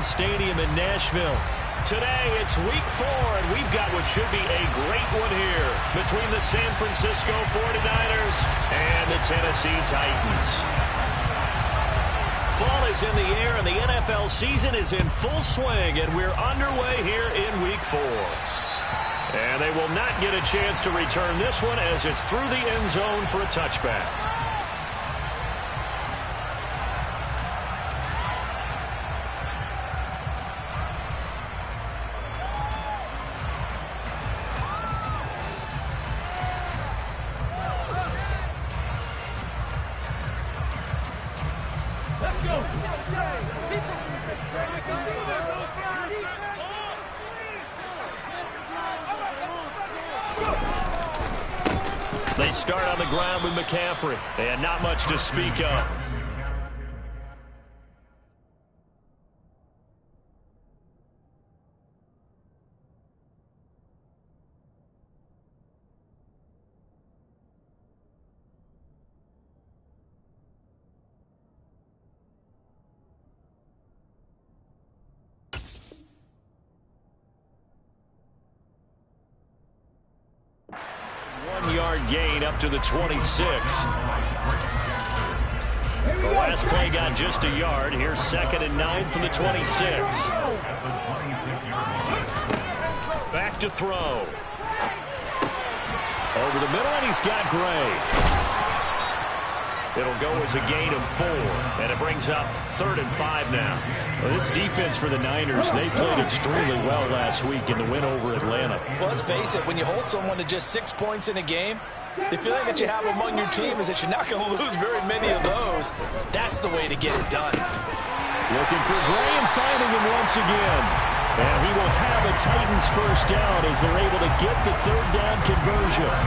Mercedes-Benz Stadium in Nashville. Today, it's week 4, and we've got what should be a great one here between the San Francisco 49ers and the Tennessee Titans. Fall is in the air, and the NFL season is in full swing, and we're underway here in week 4. And they will not get a chance to return this one as it's through the end zone for a touchback. They start on the ground with McCaffrey, and not much to speak of. Yard gain up to the 26. The last play got just a yard. Here's 2nd and 9 from the 26. Back to throw. Over the middle, and he's got Gray. It'll go as a gain of 4, and it brings up 3rd and 5 now. Well, this defense for the Niners, they played extremely well last week in the win over Atlanta. Well, let's face it, when you hold someone to just 6 points in a game, the feeling that you have among your team is that you're not going to lose very many of those. That's the way to get it done. Looking for Gray and finding him once again. And he will have a Titans first down as they're able to get the 3rd down conversion.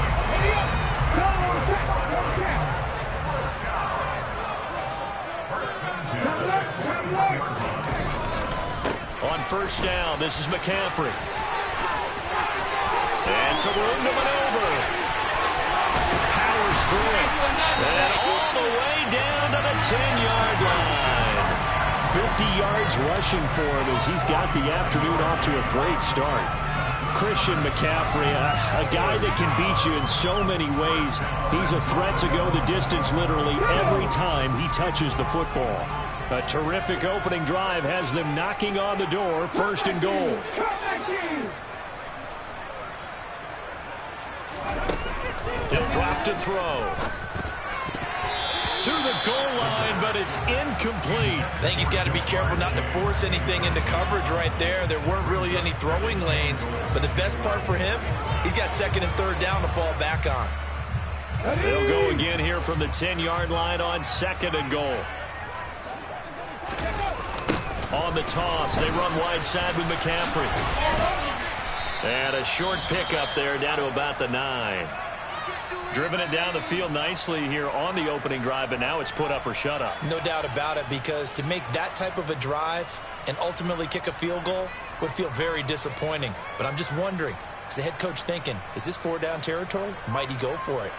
On first down, this is McCaffrey. And some room to maneuver. Powers through it. And all the way down to the 10-yard line. 50 yards rushing for him as he's got the afternoon off to a great start. Christian McCaffrey, a guy that can beat you in so many ways. He's a threat to go the distance literally every time he touches the football. A terrific opening drive has them knocking on the door, 1st and goal. He'll drop to throw. To the goal line, but it's incomplete. I think he's got to be careful not to force anything into coverage right there. There weren't really any throwing lanes, but the best part for him, he's got 2nd and 3rd down to fall back on. They'll go again here from the 10-yard line on 2nd and goal. On the toss, they run wide side with McCaffrey. And a short pickup there down to about the 9. Driven it down the field nicely here on the opening drive, but now it's put up or shut up. No doubt about it, because to make that type of a drive and ultimately kick a field goal would feel very disappointing. But I'm just wondering, is the head coach thinking, is this 4-down territory? Might he go for it?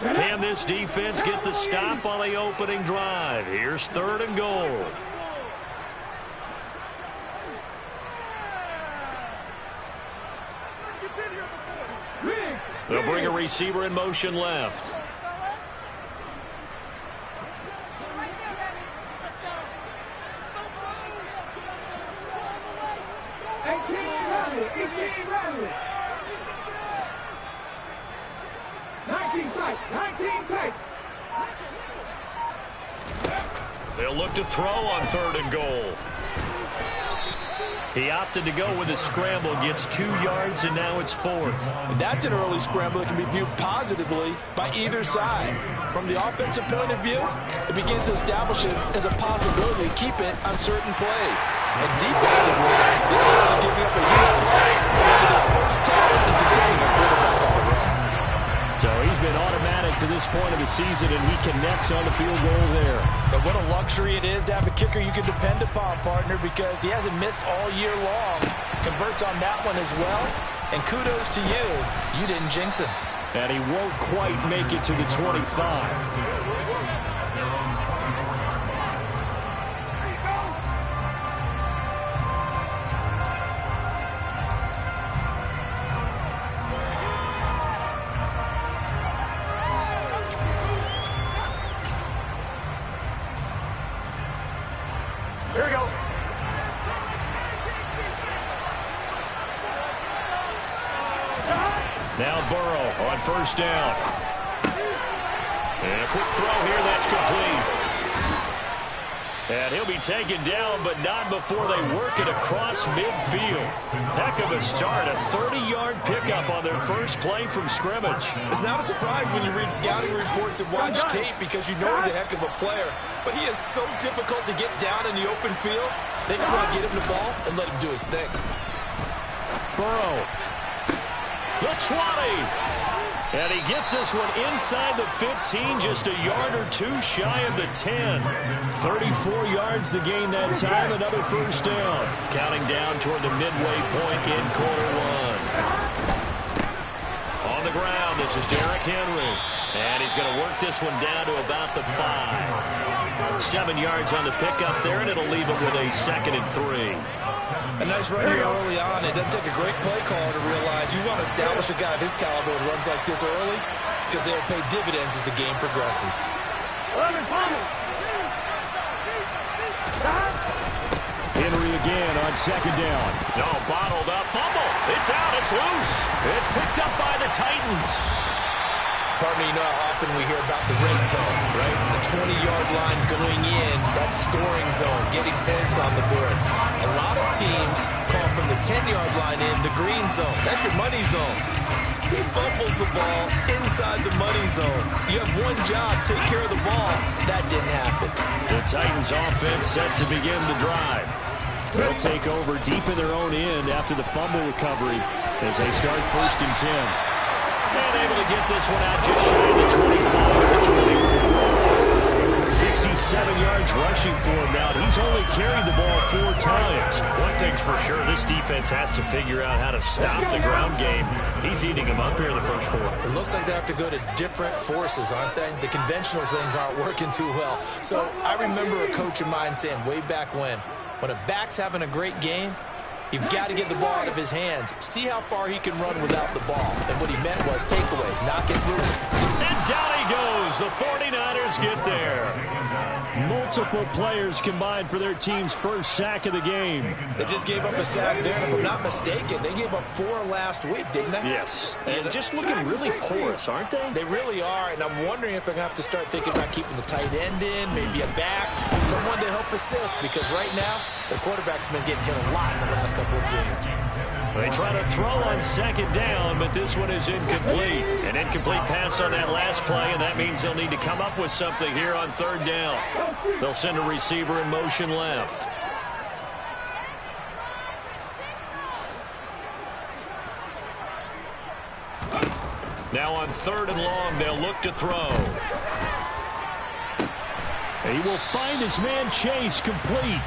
Can this defense get the stop on the opening drive? Here's 3rd and goal. They'll bring a receiver in motion left. They'll look to throw on 3rd and goal. He opted to go with a scramble, gets 2 yards, and now it's 4th. That's an early scramble that can be viewed positively by either side. From the offensive point of view, it begins to establish it as a possibility to keep it on certain plays. And defensively, they're giving up a huge play. Their first test in containing a quarterback on the run. So he's been automatic to this point of the season, and he connects on the field goal there. But what a luxury it is to have a kicker you can depend upon, partner, because he hasn't missed all year long. Converts on that one as well. And kudos to you. You didn't jinx him. And he won't quite make it to the 25. Here we go. Now Burrow on first down. And a quick throw here, that's complete. And he'll be taken down, but not before they work it across midfield. Heck of a start, a 30-yard pickup on their first play from scrimmage. It's not a surprise when you read scouting reports and watch tape because you know he's a heck of a player. But he is so difficult to get down in the open field. They just want to get him the ball and let him do his thing. Burrow. The 20. And he gets this one inside the 15, just a yard or two shy of the 10. 34 yards the gain that time, another first down. Counting down toward the midway point in quarter one. On the ground, this is Derrick Henry. And he's going to work this one down to about the 5. 7 yards on the pickup there, and it'll leave him with a 2nd and 3. A nice run here early on. It doesn't take a great play caller to realize you want to establish a guy of his caliber who runs like this early because they'll pay dividends as the game progresses. Henry again on 2nd down. No, bottled up. Fumble. It's out. It's loose. It's picked up by the Titans. Pardon me, you know how often we hear about the red zone, right? From the 20-yard line going in, that scoring zone, getting points on the board. A lot of teams call from the 10-yard line in the green zone. That's your money zone. He fumbles the ball inside the money zone. You have one job, take care of the ball. That didn't happen. The Titans offense set to begin the drive. They'll take over deep in their own end after the fumble recovery as they start 1st and 10. And able to get this one out just shy of the 25 to 24. 67 yards rushing for him now. He's only carried the ball 4 times. One thing's for sure, this defense has to figure out how to stop the ground game. He's eating them up here in the first quarter. It looks like they have to go to different forces, aren't they? The conventional things aren't working too well. So I remember a coach of mine saying way back when a back's having a great game, you've got to get the ball out of his hands. See how far he can run without the ball. And what he meant was takeaways, knock it loose. And down he goes. The 49ers get there. Multiple players combined for their team's first sack of the game. They just gave up a sack there, and if I'm not mistaken, they gave up 4 last week, didn't they? Yes. And just looking really porous, aren't they? They really are, and I'm wondering if they're going to have to start thinking about keeping the tight end in, maybe a back, someone to help assist, because right now, their quarterback's been getting hit a lot in the last couple of games. They try to throw on 2nd down, but this one is incomplete. An incomplete pass on that last play, and that means they'll need to come up with something here on 3rd down. They'll send a receiver in motion left. Now on 3rd and long, they'll look to throw. He will find his man Chase complete.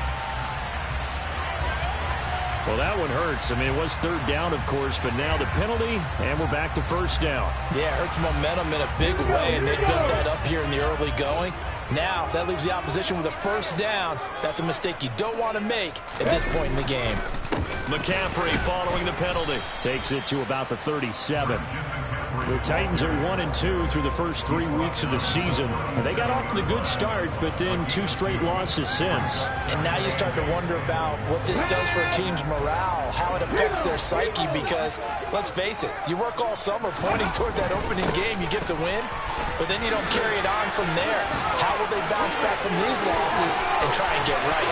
Well, that one hurts. I mean, it was 3rd down, of course, but now the penalty, and we're back to 1st down. Yeah, it hurts momentum in a big way, and they built that up here in the early going. Now, that leaves the opposition with a 1st down. That's a mistake you don't want to make at this point in the game. McCaffrey following the penalty. Takes it to about the 37. The Titans are 1-2 through the first 3 weeks of the season. They got off to the good start, but then 2 straight losses since. And now you start to wonder about what this does for a team's morale, how it affects their psyche, because, let's face it, you work all summer pointing toward that opening game, you get the win, but then you don't carry it on from there. How will they bounce back from these losses and try and get right?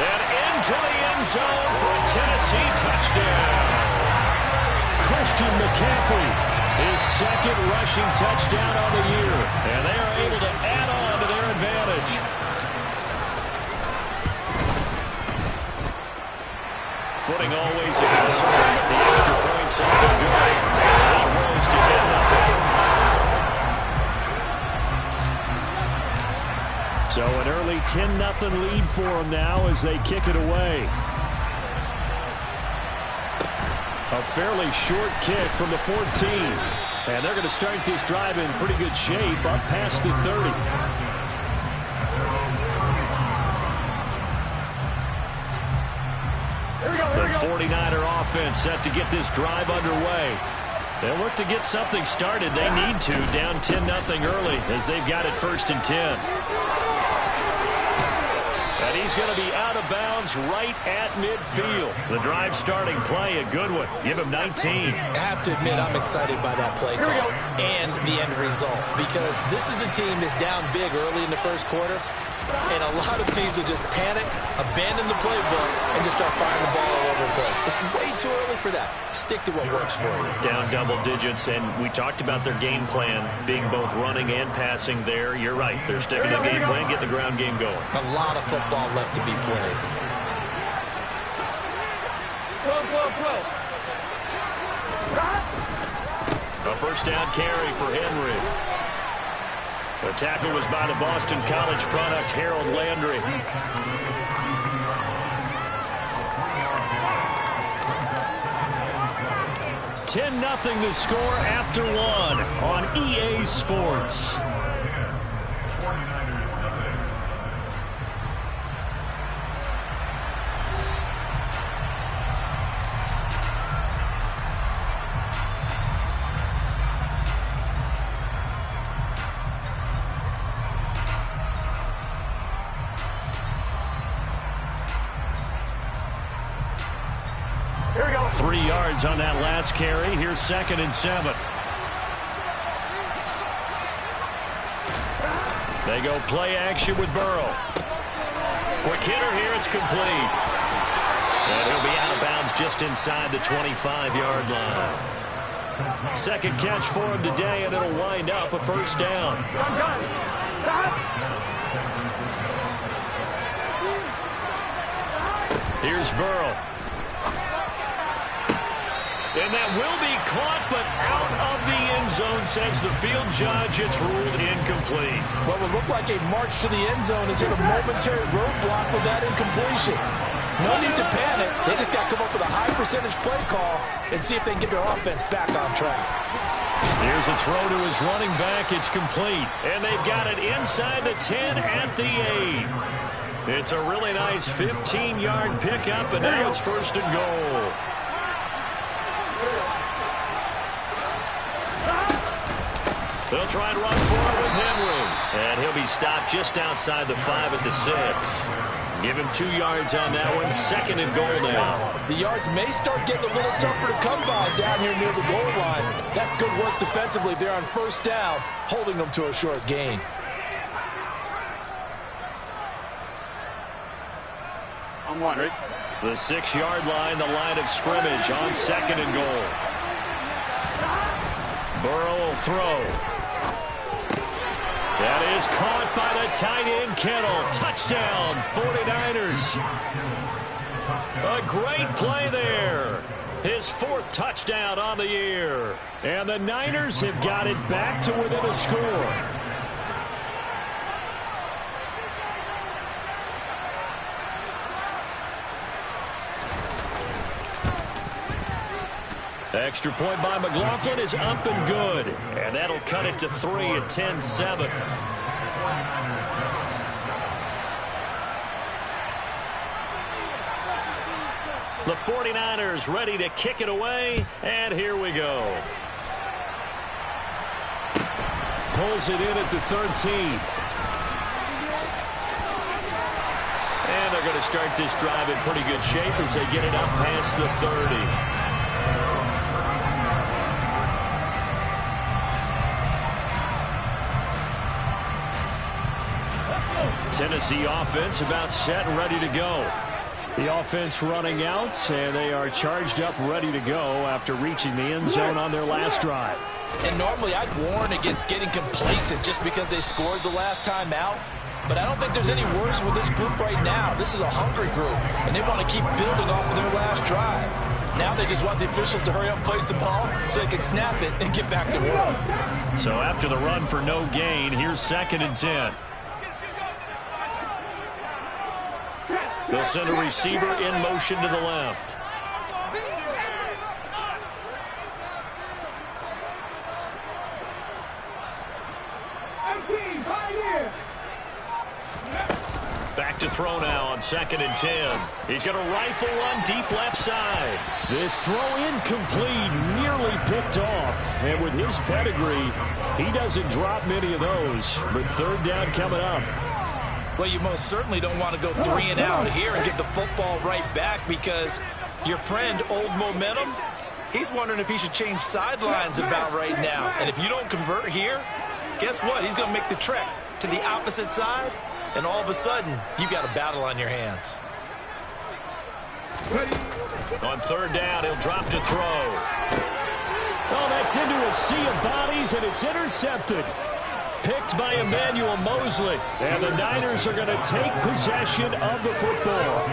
And into the end zone for a Tennessee touchdown. Christian McCaffrey, his 2nd rushing touchdown on the year. And they are able to add on to their advantage. Footing always a concern, but the extra points are good. And he grows to 10-0. So an early 10-0 lead for them now as they kick it away. A fairly short kick from the 14. And they're going to start this drive in pretty good shape up past the 30. The 49er offense set to get this drive underway. They'll look to get something started. They need to, down 10-0 early as they've got it 1st and 10. He's going to be out of bounds right at midfield. The drive starting play, a good one. Give him 19. I have to admit, I'm excited by that play call and the end result, because this is a team that's down big early in the first quarter, and a lot of teams will just panic, abandon the playbook, and just start firing the ball all over the place. It's way too early for that. Stick to what works for you. Down double digits, and we talked about their game plan being both running and passing there. You're right. They're sticking to the game plan, getting the ground game going. A lot of football left to be played. A first down carry for Henry. The tackle was by the Boston College product, Harold Landry. $10-0 the score after one on EA Sports. Here we go. 3 yards on that last carry. Here's 2nd and 7. They go play action with Burrow. Quick hitter here. It's complete. And he'll be out of bounds just inside the 25-yard line. Second catch for him today, and it'll wind up a first down. Here's Burrow. And that will be caught, but out of the end zone, says the field judge. It's ruled incomplete. What would look like a march to the end zone is hit a momentary roadblock with that incompletion. No need to panic. They just got to come up with a high percentage play call and see if they can get their offense back on track. Here's a throw to his running back. It's complete. And they've got it inside the 10 at the 8. It's a really nice 15-yard pickup, and now it's 1st and goal. They'll try and run forward with Henry. And he'll be stopped just outside the 5 at the 6. Give him 2 yards on that one. 2nd and goal now. The yards may start getting a little tougher to come by down here near the goal line. That's good work defensively there on first down, holding them to a short gain. I'm one, Rick. The 6-yard line, the line of scrimmage on 2nd and goal. Burrow will throw. That is caught by the tight end, Kittle. Touchdown, 49ers. A great play there. His 4th touchdown on the year. And the Niners have got it back to within a score. Extra point by McLaughlin is up and good. And that'll cut it to 3 at 10-7. The 49ers ready to kick it away. And here we go. Pulls it in at the 13. And they're going to start this drive in pretty good shape as they get it up past the 30. Tennessee offense about set and ready to go. The offense running out, and they are charged up, ready to go after reaching the end zone on their last drive. And normally I'd warn against getting complacent just because they scored the last time out. But I don't think there's any worries with this group right now. This is a hungry group, and they want to keep building off of their last drive. Now they just want the officials to hurry up and place the ball so they can snap it and get back to work. So after the run for no gain, here's 2nd and 10. They'll send a receiver in motion to the left. Back to throw now on 2nd and 10. He's going to rifle one deep left side. This throw incomplete, nearly picked off. And with his pedigree, he doesn't drop many of those. But 3rd down coming up. Well, you most certainly don't want to go 3 and out here and give the football right back, because your friend, Old Momentum, he's wondering if he should change sidelines about right now. And if you don't convert here, guess what? He's going to make the trek to the opposite side, and all of a sudden, you've got a battle on your hands. On 3rd down, he'll drop to throw. Oh, that's into a sea of bodies, and it's intercepted. Picked by Emmanuel Mosley. And the Niners are going to take possession of the football.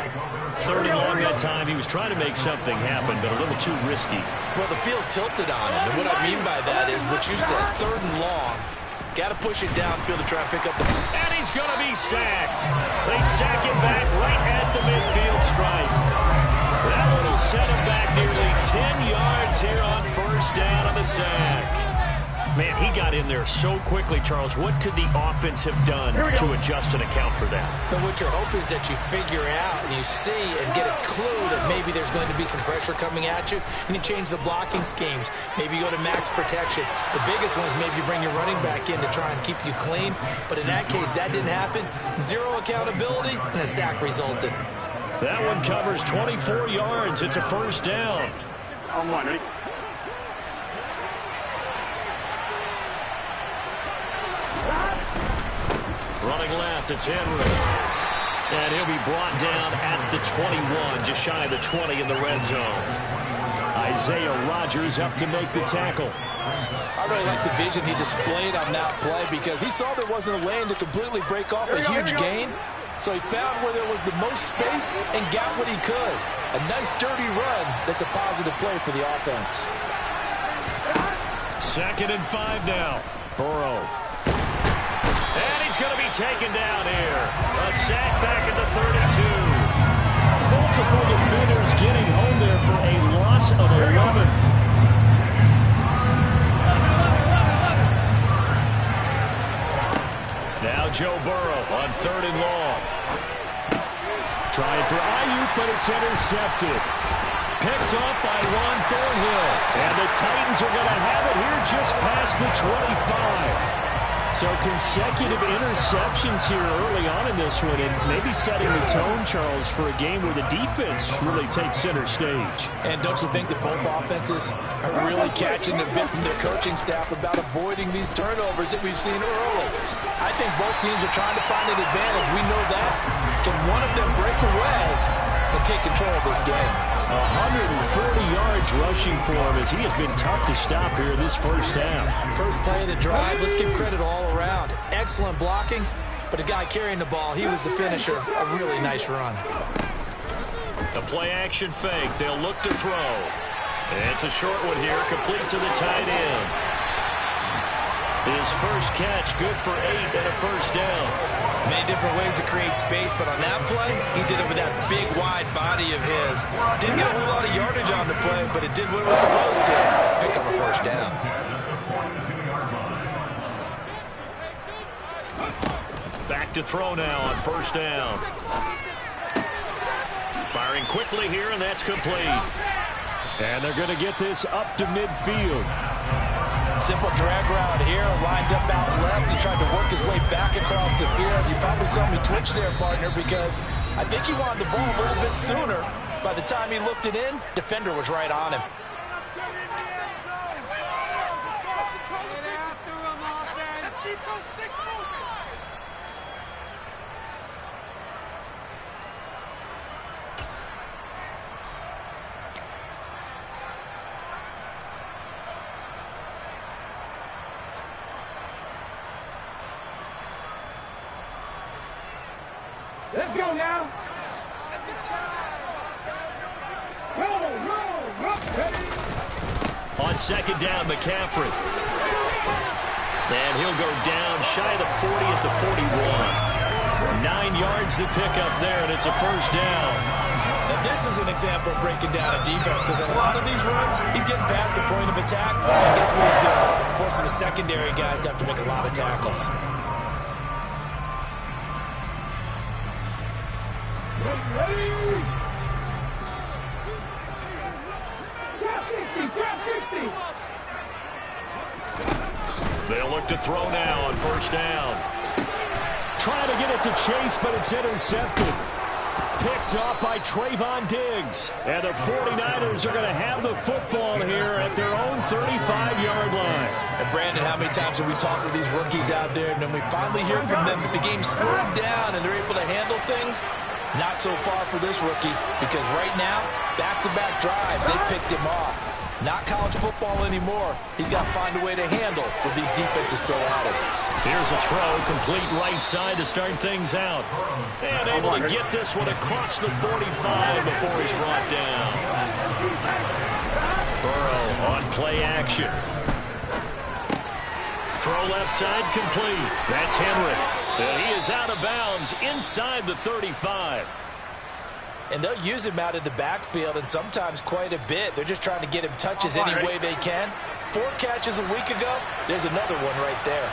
3rd and long that time. He was trying to make something happen, but a little too risky. Well, the field tilted on him. And what I mean by that is what you said, 3rd and long. Got to push it downfield to try and pick up the... And he's going to be sacked. They sack him back right at the midfield stripe. That one will set him back nearly 10 yards here on 1st down on the sack. Man, he got in there so quickly, Charles. What could the offense have done to adjust and account for that? But what you're hoping is that you figure out and you see and get a clue that maybe there's going to be some pressure coming at you, and you change the blocking schemes. Maybe you go to max protection. The biggest one is maybe you bring your running back in to try and keep you clean. But in that case, that didn't happen. 0 accountability, and a sack resulted. That one covers 24 yards. It's a 1st down. On 1, ready? Running left, it's Henry. And he'll be brought down at the 21, just shy of the 20 in the red zone. Isaiah Rodgers up to make the tackle. I really like the vision he displayed on that play, because he saw there wasn't a lane to completely break off a huge gain. So he found where there was the most space and got what he could. A nice, dirty run that's a positive play for the offense. 2nd and 5 now. Burrow. And he's going to be taken down here. A sack back at the 32. Multiple defenders getting home there for a loss of 11. Now Joe Burrow on 3rd and long. Trying for Ayuk, but it's intercepted. Picked off by Juan Thornhill. And the Titans are going to have it here just past the 25. So consecutive interceptions here early on in this one, and maybe setting the tone, Charles, for a game where the defense really takes center stage. And don't you think that both offenses are really catching a bit from their coaching staff about avoiding these turnovers that we've seen early? I think both teams are trying to find an advantage. We know that. Can one of them break away and take control of this game? 140 yards rushing for him, as he has been tough to stop here this 1st half. First play of the drive, let's give credit all around. Excellent blocking, but the guy carrying the ball, he was the finisher. A really nice run. The play-action fake. They'll look to throw. It's a short one here, complete to the tight end. His first catch, good for 8 and a 1st down. Many different ways to create space, but on that play, he did it with that big, wide body of his. Didn't get a whole lot of yardage on the play, but it did what it was supposed to. Pick up a 1st down. Back to throw now on 1st down. Firing quickly here, and that's complete. And they're going to get this up to midfield. Simple drag route here, lined up out left. He tried to work his way back across the field. You probably saw me twitch there, partner, because I think he wanted the ball a little bit sooner. By the time he looked it in, defender was right on him. Let's go now. On 2nd down, McCaffrey. And he'll go down shy of the 40 at the 41. 9 yards to pick up there, and it's a 1st down. Now this is an example of breaking down a defense, because in a lot of these runs, he's getting past the point of attack, and guess what he's doing? Forcing the secondary guys to have to make a lot of tackles. They'll look to throw now on 1st down. Trying to get it to Chase, but it's intercepted. Picked off by Trayvon Diggs. And the 49ers are going to have the football here at their own 35-yard line. And Brandon, how many times have we talked to these rookies out there, and then we finally hear from them that the game's slowed down and they're able to handle things? Not so far for this rookie, because right now, back-to-back drives, they picked him off. Not college football anymore. He's got to find a way to handle what these defenses throw at him. Here's a throw, complete right side to start things out. And able to get this one across the 45 before he's brought down. Burrow on play action. Throw left side complete. That's Henry. And he is out of bounds inside the 35. And they'll use him out in the backfield, and sometimes quite a bit. They're just trying to get him touches any way they can. 4 catches a week ago. There's another one right there.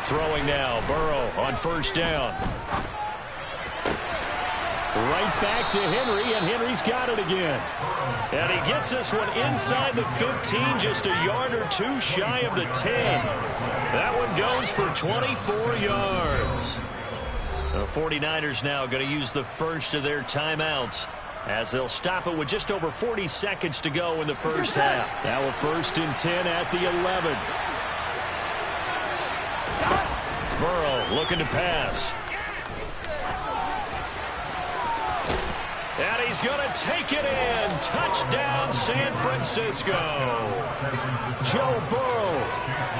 Throwing now, Burrow on first down. Right back to Henry, and Henry's got it again. And he gets this one inside the 15, just a yard or two shy of the 10. That one goes for 24 yards. The 49ers now going to use the first of their timeouts as they'll stop it with just over 40 seconds to go in the first half. Now a 1st and 10 at the 11. Burrow looking to pass. And he's going to take it in. Touchdown, San Francisco. Joe Burrow,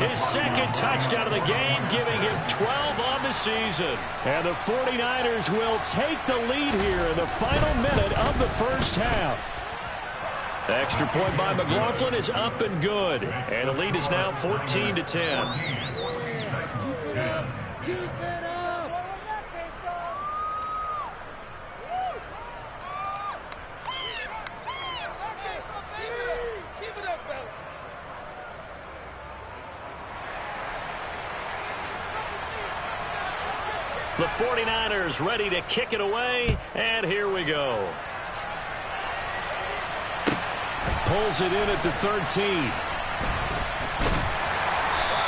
his 2nd touchdown of the game, giving him 12 on the season. And the 49ers will take the lead here in the final minute of the first half. The extra point by McLaughlin is up and good. And the lead is now 14-10. Keep it up. The 49ers ready to kick it away, and here we go. Pulls it in at the 13.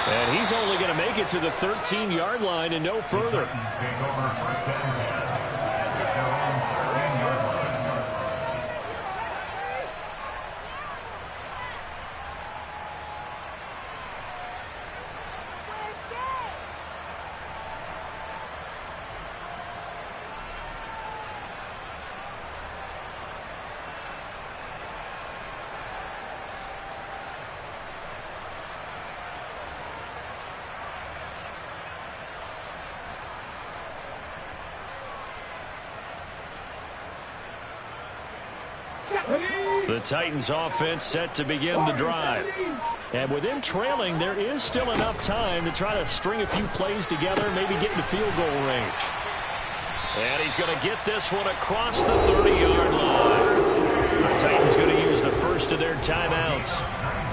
And he's only going to make it to the 13-yard line and no further. The Titans offense set to begin the drive. And with them trailing, there is still enough time to try to string a few plays together, maybe get into field goal range. And he's going to get this one across the 30-yard line. The Titans going to use the first of their timeouts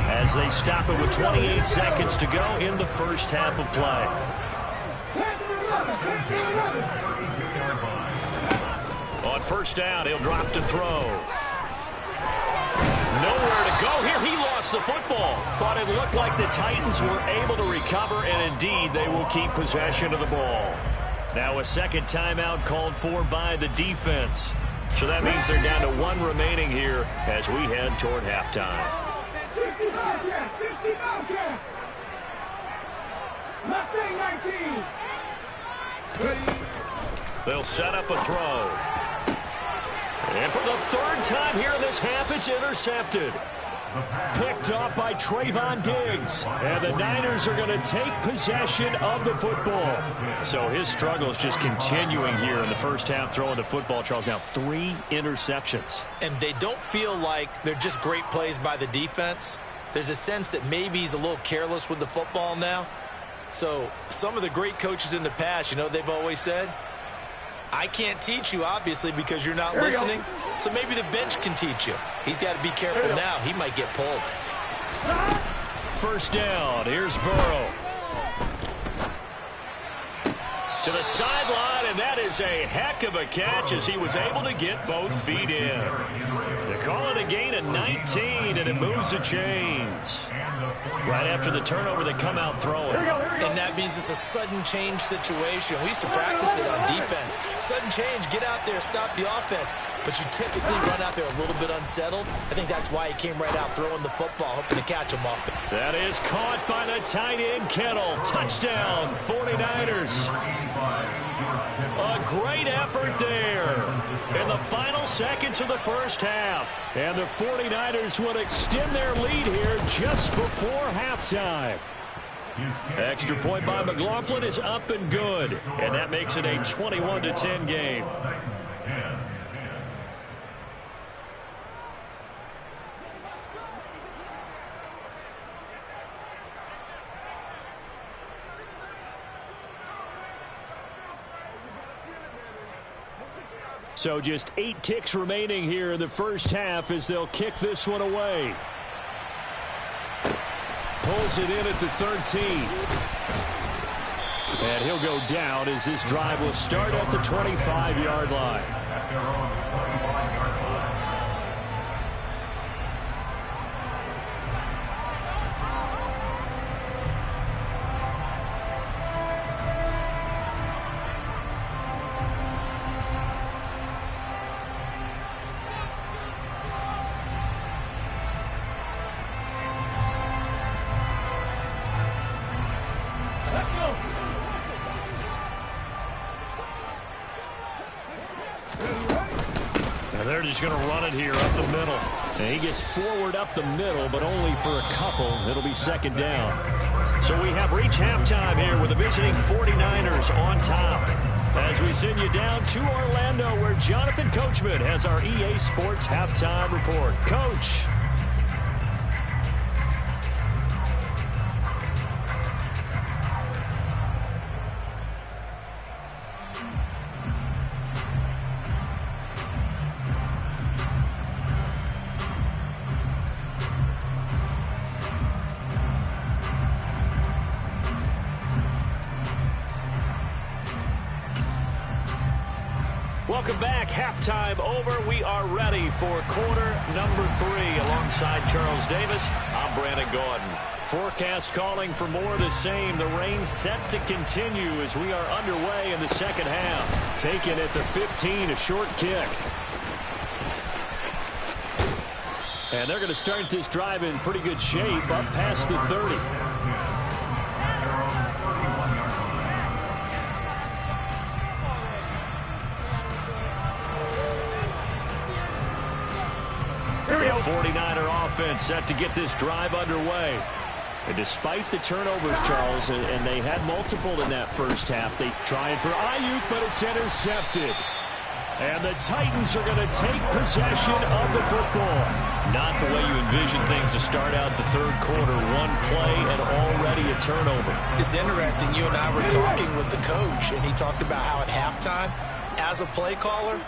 as they stop it with 28 seconds to go in the first half of play. On first down, he'll drop to throw. Nowhere to go here. He lost the football, but it looked like the Titans were able to recover, and indeed they will keep possession of the ball. Now a second timeout called for by the defense. So that means they're down to 1 remaining here as we head toward halftime. They'll set up a throw. And for the 3rd time here in this half, it's intercepted. Picked off by Trayvon Diggs. And the Niners are going to take possession of the football. So his struggle is just continuing here in the first half, throwing the football. Charles, now 3 interceptions. And they don't feel like they're just great plays by the defense. There's a sense that maybe he's a little careless with the football now. So some of the great coaches in the past, you know, they've always said, I can't teach you, obviously, because you're not listening. So maybe the bench can teach you. He's got to be careful now. He might get pulled. First down. Here's Burrow. To the sideline, and that is a heck of a catch as he was able to get both feet in. They call it a gain of 19, and it moves the chains. Right after the turnover, they come out throwing. And that means it's a sudden change situation. We used to practice it on defense. Sudden change, get out there, stop the offense. But you typically run out there a little bit unsettled. I think that's why he came right out throwing the football, hoping to catch him up. That is caught by the tight end, Kittle. Touchdown, 49ers. A great effort there in the final seconds of the first half. And the 49ers will extend their lead here just before halftime. Extra point by McLaughlin is up and good. And that makes it a 21-10 game. So just 8 ticks remaining here in the first half as they'll kick this one away. Pulls it in at the 13. And he'll go down as this drive will start at the 25-yard line. They're just going to run it here up the middle. And he gets forward up the middle, but only for a couple. It'll be second down. So we have reached halftime here with the visiting 49ers on top. As we send you down to Orlando, where Jonathan Coachman has our EA Sports halftime report. Coach. Welcome back. Halftime over. We are ready for quarter number 3. Alongside Charles Davis, I'm Brandon Gordon. Forecast calling for more of the same. The rain set to continue as we are underway in the second half. Taken at the 15, a short kick. And they're going to start this drive in pretty good shape up past the 30. The 49er offense set to get this drive underway. And despite the turnovers, Charles, and they had multiple in that first half, they tried for Ayuk, but it's intercepted. And the Titans are going to take possession of the football. Not the way you envision things to start out the third quarter. One play and already a turnover. It's interesting. You and I were talking with the coach, and he talked about how at halftime, as a play caller,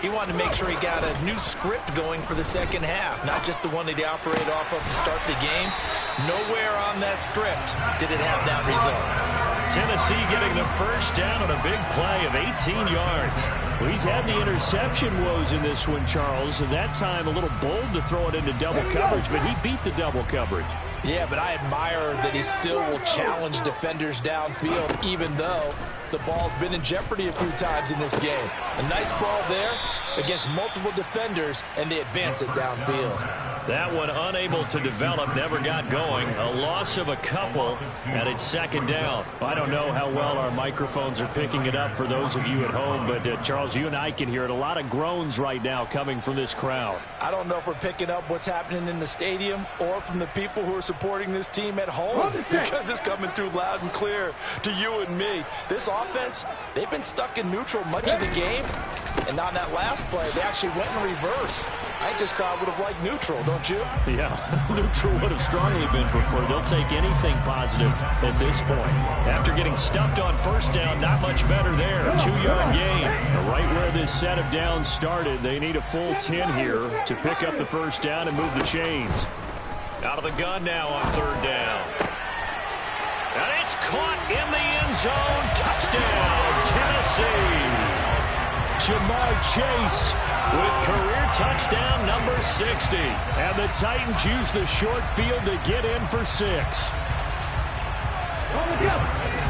he wanted to make sure he got a new script going for the second half, not just the one that he operated off of to start the game. Nowhere on that script did it have that result. Tennessee getting the first down on a big play of 18 yards. Well, he's had the interception woes in this one, Charles, and that time a little bold to throw it into double coverage, but he beat the double coverage. Yeah, but I admire that he still will challenge defenders downfield, even though the ball's been in jeopardy a few times in this game. A nice ball there against multiple defenders, and they advance it downfield. That one unable to develop, never got going. A loss of a couple, and it's second down. I don't know how well our microphones are picking it up for those of you at home, but Charles, you and I can hear it. A lot of groans right now coming from this crowd. I don't know if we're picking up what's happening in the stadium or from the people who are supporting this team at home, because it's coming through loud and clear to you and me. This offense, they've been stuck in neutral much of the game, and on that last play, they actually went in reverse. I think this crowd would have liked neutral, don't you? Yeah, neutral would have strongly been preferred. They'll take anything positive at this point. After getting stuffed on first down, not much better there. 2-yard gain. Right where this set of downs started, they need a full 10 here to pick up the first down and move the chains. Out of the gun now on third down. And it's caught in the end zone. Touchdown, Jamar Chase with career touchdown number 60. And the Titans use the short field to get in for 6.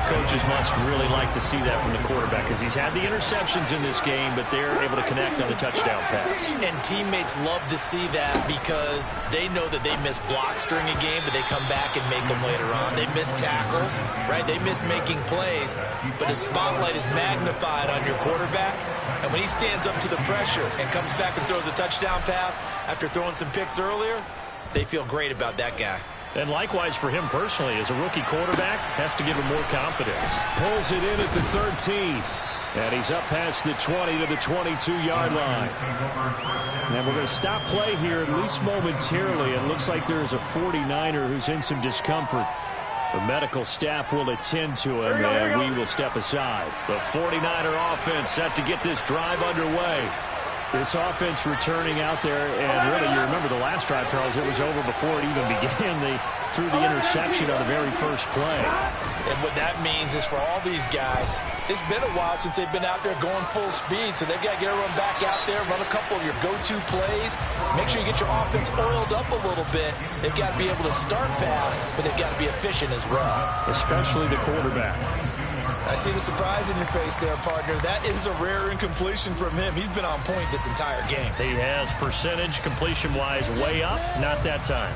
Coaches must really like to see that from the quarterback because he's had the interceptions in this game, but they're able to connect on the touchdown pass. And teammates love to see that because they know that they miss blocks during a game, but they come back and make them later on. They miss tackles, right? They miss making plays, but the spotlight is magnified on your quarterback. And when he stands up to the pressure and comes back and throws a touchdown pass after throwing some picks earlier, they feel great about that guy. And likewise for him personally, as a rookie quarterback, has to give him more confidence. Pulls it in at the 13. And he's up past the 20 to the 22-yard line. And we're going to stop play here, at least momentarily. It looks like there's a 49er who's in some discomfort. The medical staff will attend to him, and we will step aside. The 49er offense set to get this drive underway. This offense returning out there, and really, you remember the last drive, Charles, it was over before it even began. They threw the interception on the very first play. And what that means is for all these guys, it's been a while since they've been out there going full speed, so they've got to get everyone back out there, run a couple of your go-to plays, make sure you get your offense oiled up a little bit. They've got to be able to start fast, but they've got to be efficient as well. Especially the quarterback. I see the surprise in your face there, partner. That is a rare incompletion from him. He's been on point this entire game. He has percentage completion-wise way up. Not that time.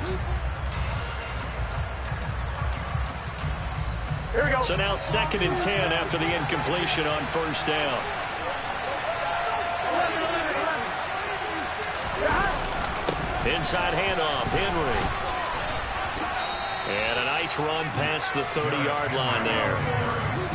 Here we go. So now 2nd and 10 after the incompletion on first down. Inside handoff, Henry. And a nice run past the 30-yard line there.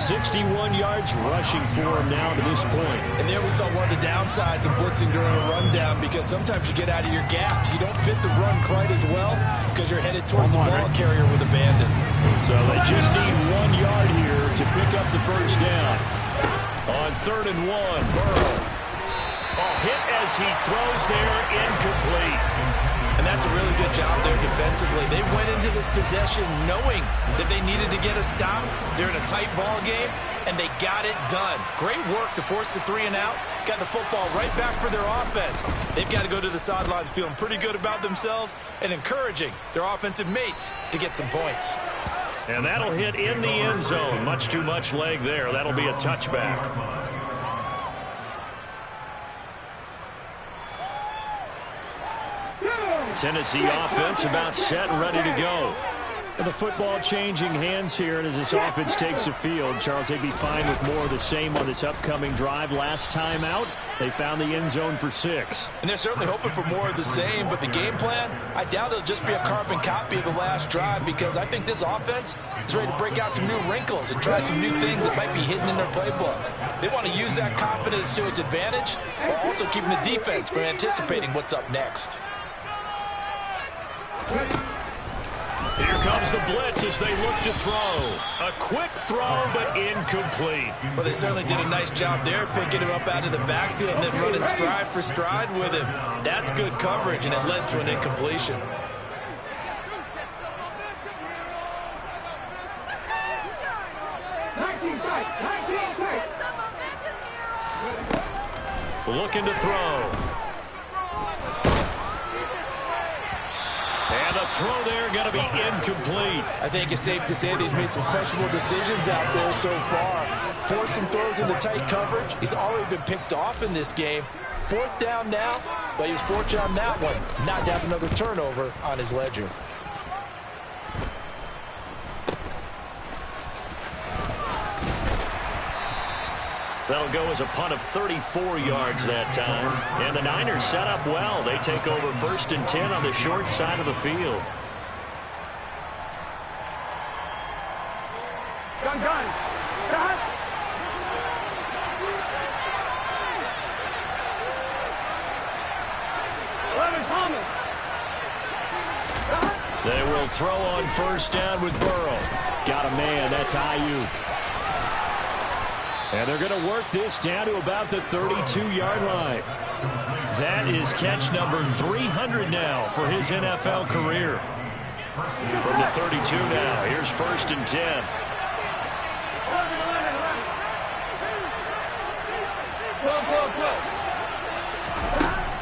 61 yards rushing for him now to this point. And there we saw one of the downsides of blitzing during a rundown because sometimes you get out of your gaps. You don't fit the run quite as well because you're headed towards the ball carrier with abandon. So they just need 1 yard here to pick up the first down. On 3rd and 1, Burrow. Hit as he throws there, incomplete. And that's a really good job there defensively. They went into this possession knowing that they needed to get a stop. They're in a tight ball game, and they got it done. Great work to force the 3 and out. Got the football right back for their offense. They've got to go to the sidelines feeling pretty good about themselves and encouraging their offensive mates to get some points. And that'll hit in the end zone. Much too much leg there. That'll be a touchback. Tennessee offense about set and ready to go. And the football changing hands here, and as this offense takes the field, Charles, they'd be fine with more of the same on this upcoming drive. Last time out, they found the end zone for 6. And they're certainly hoping for more of the same, but the game plan, I doubt it'll just be a carbon copy of the last drive because I think this offense is ready to break out some new wrinkles and try some new things that might be hidden in their playbook. They want to use that confidence to its advantage while also keeping the defense from anticipating what's up next. Here comes the blitz as they look to throw. A quick throw, but incomplete. Well, they certainly did a nice job there, picking him up out of the backfield and then running stride for stride with him. That's good coverage, and it led to an incompletion. Looking to throw. And the throw there going to be incomplete. I think it's safe to say that he's made some questionable decisions out there so far. Forced some throws into tight coverage. He's already been picked off in this game. 4th down now, but he was fortunate on that one. Not to have another turnover on his ledger. That'll go as a punt of 34 yards that time. And the Niners set up well. They take over 1st and 10 on the short side of the field. Gun. Gun. Thomas. They will throw on 1st down with Burrow. Got a man. That's Ayuk. And they're going to work this down to about the 32-yard line. That is catch number 300 now for his NFL career. From the 32 now, here's 1st and 10.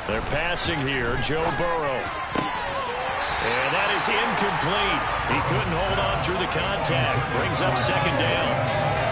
They're passing here, Joe Burrow. And that is incomplete. He couldn't hold on through the contact. Brings up second down.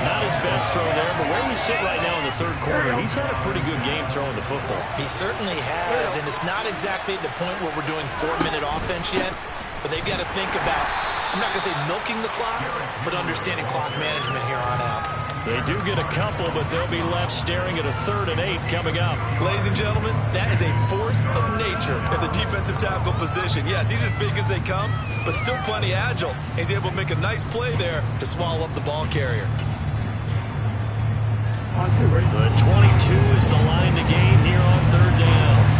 Not his best throw there, but where we sit right now in the third quarter, he's had a pretty good game throwing the football. He certainly has, and it's not exactly at the point where we're doing 4-minute offense yet, but they've got to think about, I'm not going to say milking the clock, but understanding clock management here on out. They do get a couple, but they'll be left staring at a 3rd and 8 coming up. Ladies and gentlemen, that is a force of nature at the defensive tackle position. Yes, he's as big as they come, but still plenty agile. He's able to make a nice play there to swallow up the ball carrier. The 22 is the line to gain here on 3rd down.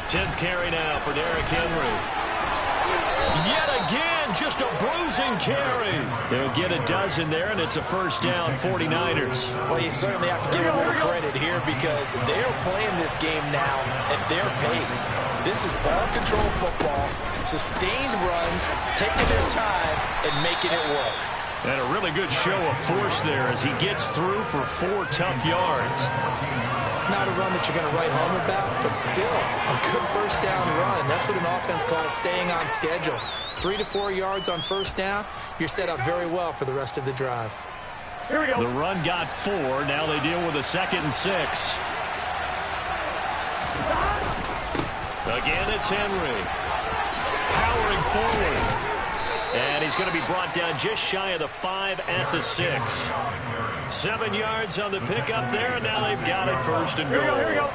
10th carry now for Derrick Henry. Yet again, just a bruising carry. They'll get a dozen there, and it's a first down, 49ers. Well, you certainly have to give a little credit here because they're playing this game now at their pace. This is ball control football, sustained runs, taking their time and making it work. And a really good show of force there as he gets through for 4 tough yards. Not a run that you're going to write home about, but still a good first down run. That's what an offense calls staying on schedule. 3 to 4 yards on first down, you're set up very well for the rest of the drive. Here we go. The run got 4. Now they deal with a 2nd and 6. Again, it's Henry. Powering forward. And he's going to be brought down just shy of the 5 at the 6. 7 yards on the pickup there, and now they've got it 1st and goal. Here we go.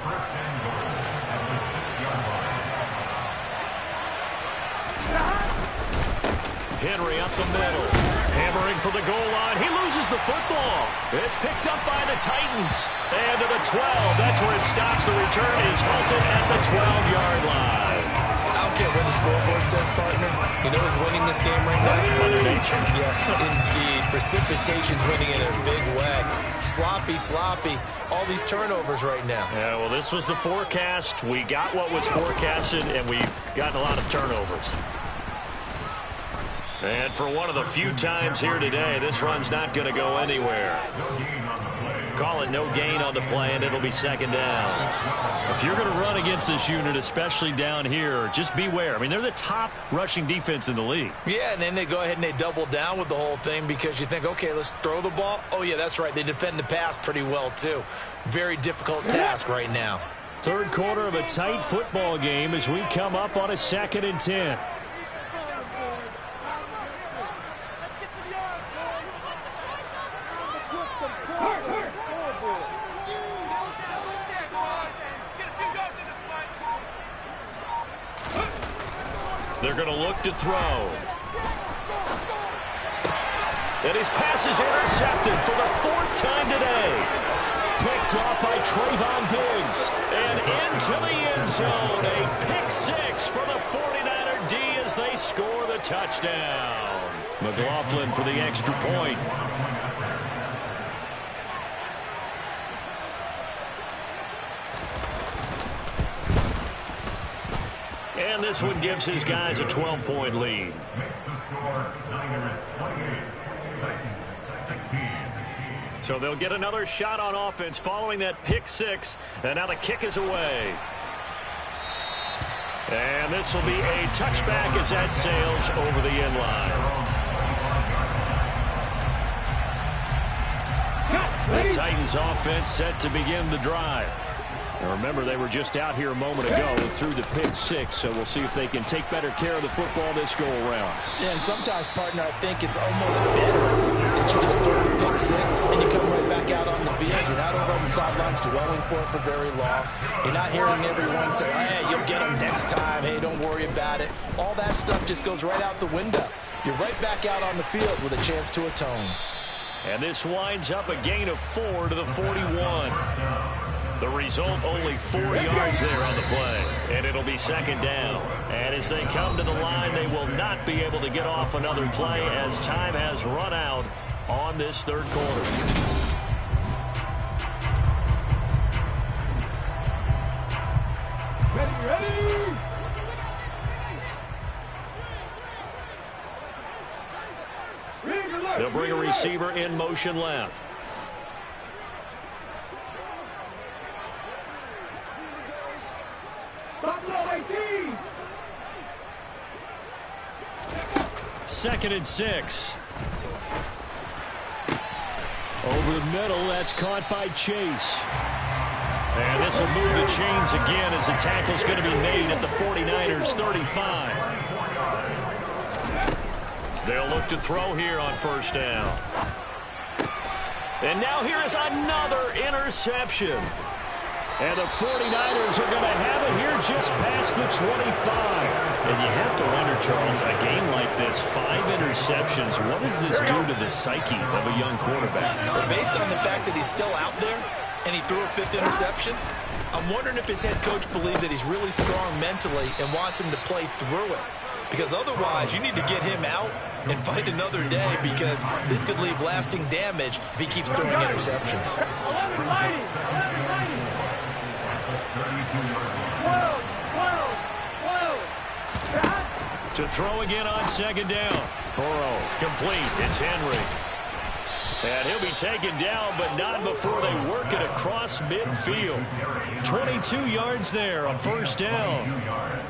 Henry up the middle. Hammering for the goal line. He loses the football. It's picked up by the Titans. And to the 12. That's where it stops. The return is halted at the 12-yard line. I don't care what the scoreboard says, partner. You know who's winning this game right now? Mother Nature. Yes, indeed. Precipitation's winning in a big way. Sloppy. All these turnovers right now. Yeah, well, this was the forecast. We got what was forecasted, and we've gotten a lot of turnovers. And for one of the few times here today, this run's not going to go anywhere. Call it no gain on the play, and it'll be 2nd down. If you're going to run against this unit, especially down here, just beware. I mean, they're the top rushing defense in the league. Yeah, and then they go ahead and they double down with the whole thing because you think, okay, let's throw the ball. Oh, yeah, that's right. They defend the pass pretty well, too. Very difficult task right now. 3rd quarter of a tight football game as we come up on a 2nd and 10. They're going to look to throw. And his pass is intercepted for the 4th time today. Picked off by Trayvon Diggs. And into the end zone. A pick 6 for the 49er D as they score the touchdown. McLaughlin for the extra point. And this one gives his guys a 12-point lead. So they'll get another shot on offense following that pick 6. And now the kick is away. And this will be a touchback as that sails over the end line. The Titans offense set to begin the drive. And remember, they were just out here a moment ago through the pick 6, so we'll see if they can take better care of the football this go-around. Yeah, and sometimes, partner, I think it's almost better that you just throw the pick 6 and you come right back out on the field. You're not over on the sidelines dwelling for it for very long. You're not hearing everyone say, hey, you'll get them next time. Hey, don't worry about it. All that stuff just goes right out the window. You're right back out on the field with a chance to atone. And this winds up a gain of 4 to the 41. The result, only 4 yards there on the play. And it'll be 2nd down. And as they come to the line, they will not be able to get off another play as time has run out on this 3rd quarter. Ready. They'll bring a receiver in motion left. Second and 6. Over the middle, that's caught by Chase. And this will move the chains again as the tackle's going to be made at the 49ers 35. They'll look to throw here on first down. And now here is another interception. And the 49ers are going to have it here just past the 25. And you have to wonder, Charles, a game like this, 5 interceptions, what does this do to the psyche of a young quarterback? Well, based on the fact that he's still out there and he threw a 5th interception, I'm wondering if his head coach believes that he's really strong mentally and wants him to play through it. Because otherwise, you need to get him out and fight another day, because this could leave lasting damage if he keeps throwing interceptions. To throw again on second down. Burrow complete. It's Henry. And he'll be taken down, but not before they work it across midfield. 22 yards there, a first down.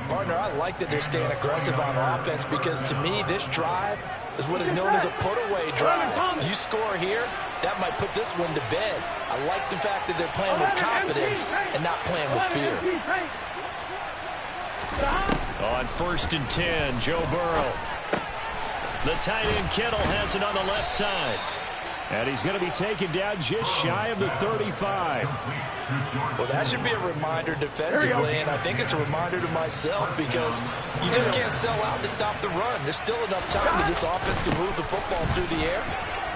Partner, I like that they're staying aggressive on offense, because to me, this drive is what is known as a put-away drive. You score here, that might put this one to bed. I like the fact that they're playing with confidence and not playing with fear. On first and 10, Joe Burrow. The tight end Kittle has it on the left side. And he's going to be taken down just shy of the 35. Well, that should be a reminder defensively, and I think it's a reminder to myself, because you just can't sell out to stop the run. There's still enough time that this offense can move the football through the air,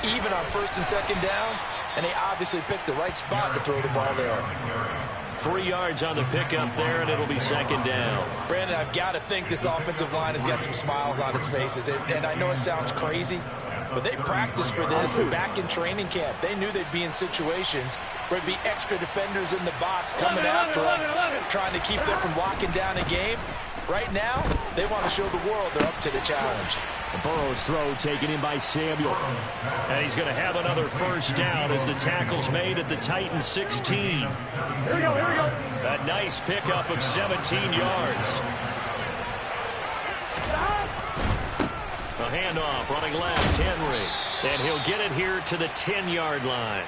even on first and second downs, and they obviously picked the right spot to throw the ball there. 3 yards on the pickup there, and it'll be second down. Brandon, I've got to think this offensive line has got some smiles on its faces, and I know it sounds crazy, but they practiced for this back in training camp. They knew they'd be in situations where there'd be extra defenders in the box coming after them, trying to keep them from locking down a game. Right now, they want to show the world they're up to the challenge. Burrow's throw taken in by Samuel. And he's going to have another first down as the tackle's made at the Titans 16. Here we go. A nice pickup of 17 yards. A handoff running left, Henry. And he'll get it here to the 10-yard line.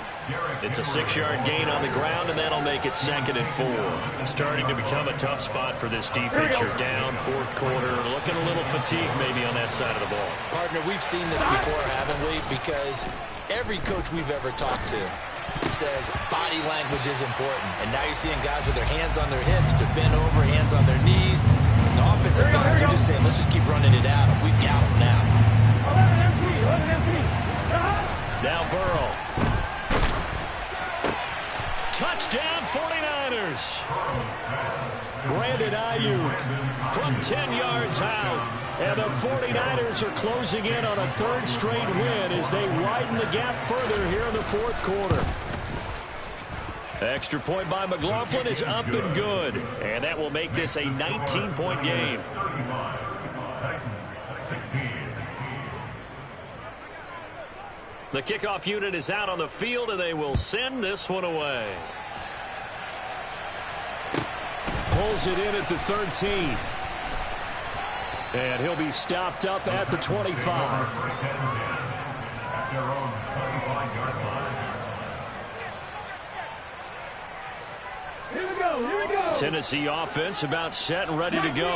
It's a 6-yard gain on the ground, and that'll make it second and 4. Starting to become a tough spot for this defense. You're down fourth quarter, looking a little fatigued maybe on that side of the ball. Partner, we've seen this before, haven't we? Because every coach we've ever talked to says body language is important. And now you're seeing guys with their hands on their hips, they're bent over, hands on their knees. The offensive guys are just saying, let's just keep running it at them. We've got them now. 11 empty. Now Burrow. Touchdown 49ers. Brandon Ayuk from 10 yards out. And the 49ers are closing in on a third straight win as they widen the gap further here in the fourth quarter. Extra point by McLaughlin is up and good. And that will make this a 19-point game. The kickoff unit is out on the field, and they will send this one away. Pulls it in at the 13. And he'll be stopped up at the 25. Tennessee offense about set and ready to go.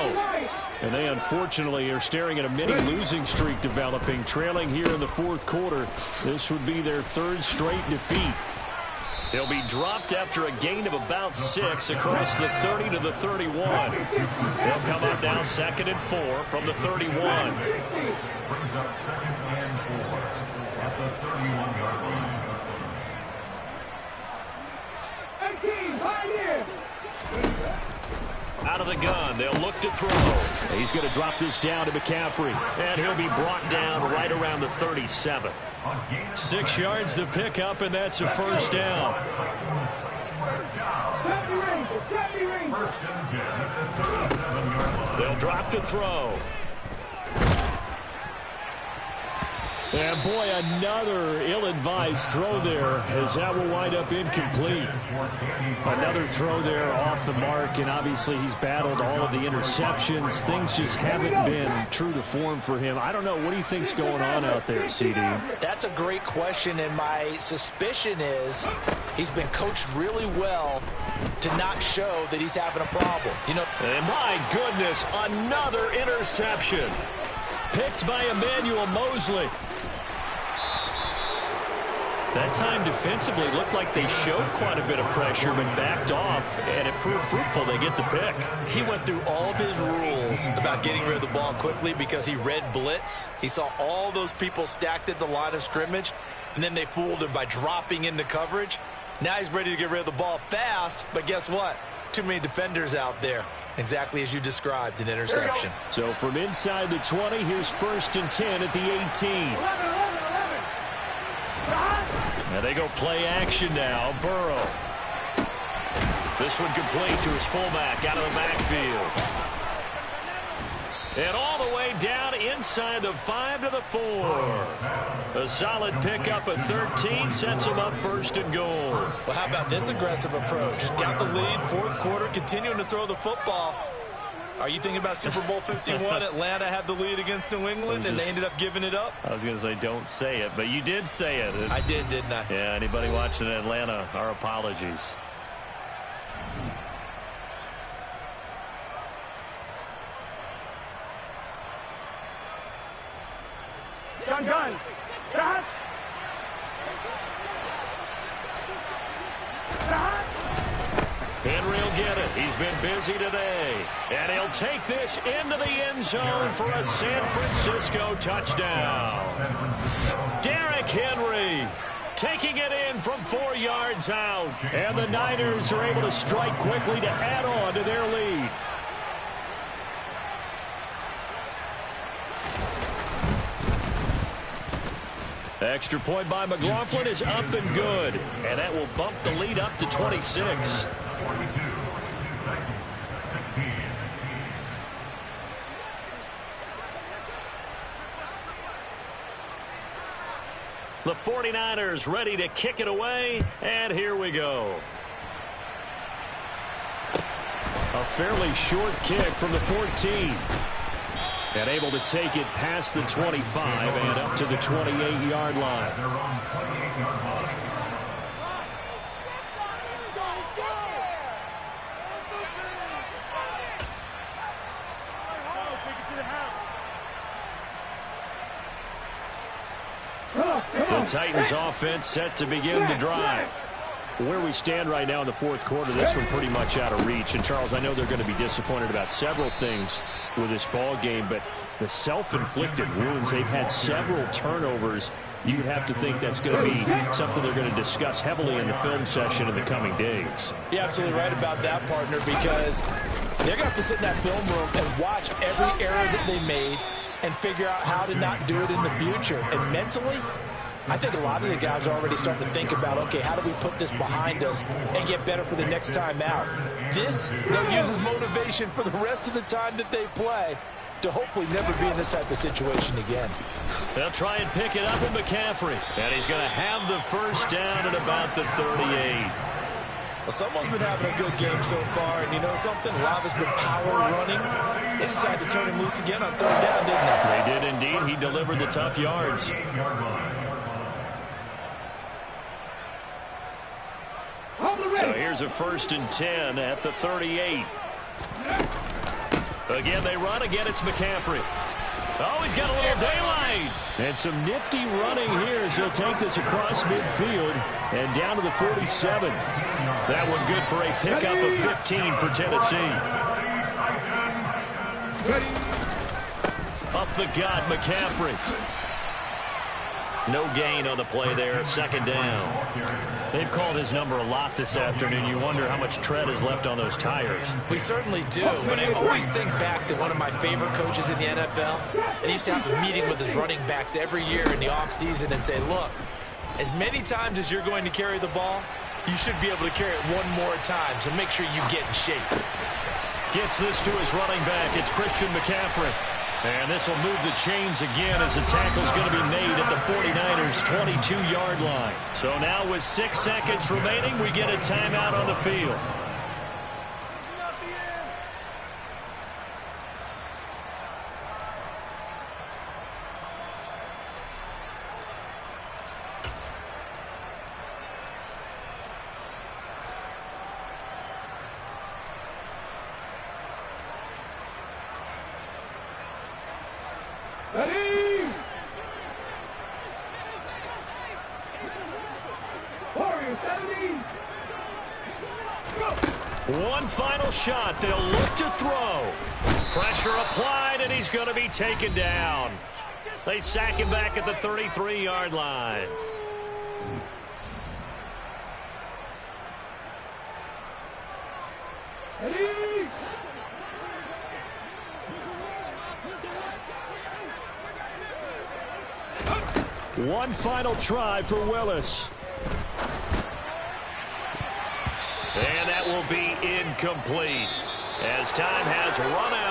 And they unfortunately are staring at a mini losing streak developing, trailing here in the fourth quarter. This would be their third straight defeat. He'll be dropped after a gain of about 6 across the 30 to the 31. They'll come up now second and 4 from the 31. Brings up second and 4 at the 31-yard line. Out of the gun, they'll look to throw. He's going to drop this down to McCaffrey, and he'll be brought down right around the 37. 6 yards the pickup, and that's a first down. They'll drop to throw. And boy, another ill-advised throw there, as that will wind up incomplete. Another throw there off the mark, and obviously he's battled all of the interceptions. Things just haven't been true to form for him. I don't know. What do you think's going on out there, CD? That's a great question, and my suspicion is he's been coached really well to not show that he's having a problem. You know, and my goodness, another interception. Picked by Emmanuel Mosley. That time defensively looked like they showed quite a bit of pressure but backed off, and it proved fruitful. They get the pick. He went through all of his rules about getting rid of the ball quickly because he read blitz. He saw all those people stacked at the line of scrimmage, and then they fooled him by dropping into coverage. Now he's ready to get rid of the ball fast, but guess what? Too many defenders out there. Exactly as you described, an interception. So from inside the 20, here's 1st and 10 at the 18. Now they go play action now. Burrow. This one complete to his fullback out of the backfield. And all the way down inside the 5 to the 4. A solid pickup at 13 sets him up 1st and goal. Well, how about this aggressive approach? Got the lead, 4th quarter, continuing to throw the football. Are you thinking about Super Bowl 51? Atlanta had the lead against New England, and they ended up giving it up? I was going to say don't say it, but you did say it. I did, didn't I? Yeah, anybody watching Atlanta, our apologies. Gun. Gun. Henry will get it. He's been busy today. And he'll take this into the end zone for a San Francisco touchdown. Derrick Henry taking it in from 4 yards out. And the Niners are able to strike quickly to add on to their lead. Extra point by McLaughlin is up and good. And that will bump the lead up to 26. 42, Titans, 16. The 49ers ready to kick it away, and here we go. A fairly short kick from the 14. And able to take it past the 25 and up to the 28-yard line. Their own 28-yard line. The Titans offense set to begin the drive. Where we stand right now in the 4th quarter, this one pretty much out of reach. And, Charles, I know they're going to be disappointed about several things with this ball game, but the self-inflicted wounds, they've had several turnovers. You'd have to think that's going to be something they're going to discuss heavily in the film session in the coming days. You're absolutely right about that, partner, because they're going to have to sit in that film room and watch every error that they made and figure out how to not do it in the future. And mentally, I think a lot of the guys are already starting to think about, okay, how do we put this behind us and get better for the next time out? This, they'll use as motivation for the rest of the time that they play to hopefully never be in this type of situation again. They'll try and pick it up in McCaffrey. And he's going to have the first down at about the 38. Well, someone's been having a good game so far, and you know something? A lot of it's been power running. They decided to turn him loose again on 3rd down, didn't they? They did indeed. He delivered the tough yards. So here's a 1st and 10 at the 38. Again, they run. Again, it's McCaffrey. Oh, he's got a little daylight. And some nifty running here as he'll take this across midfield and down to the 47. That one good for a pickup of 15 for Tennessee. Up the gut, McCaffrey. No gain on the play there, 2nd down. They've called his number a lot this afternoon. You wonder how much tread is left on those tires. We certainly do, but I always think back to one of my favorite coaches in the NFL. And he used to have a meeting with his running backs every year in the offseason and say, look, as many times as you're going to carry the ball, you should be able to carry it one more time, so make sure you get in shape. Gets this to his running back. It's Christian McCaffrey. And this will move the chains again as the tackle's going to be made at the 49ers' 22-yard line. So now with 6 seconds remaining, we get a timeout on the field. Ready! Warriors, 70! Go! One final shot. They'll look to throw. Pressure applied, and he's going to be taken down. They sack him back at the 33-yard line. Ready! One final try for Willis. And that will be incomplete as time has run out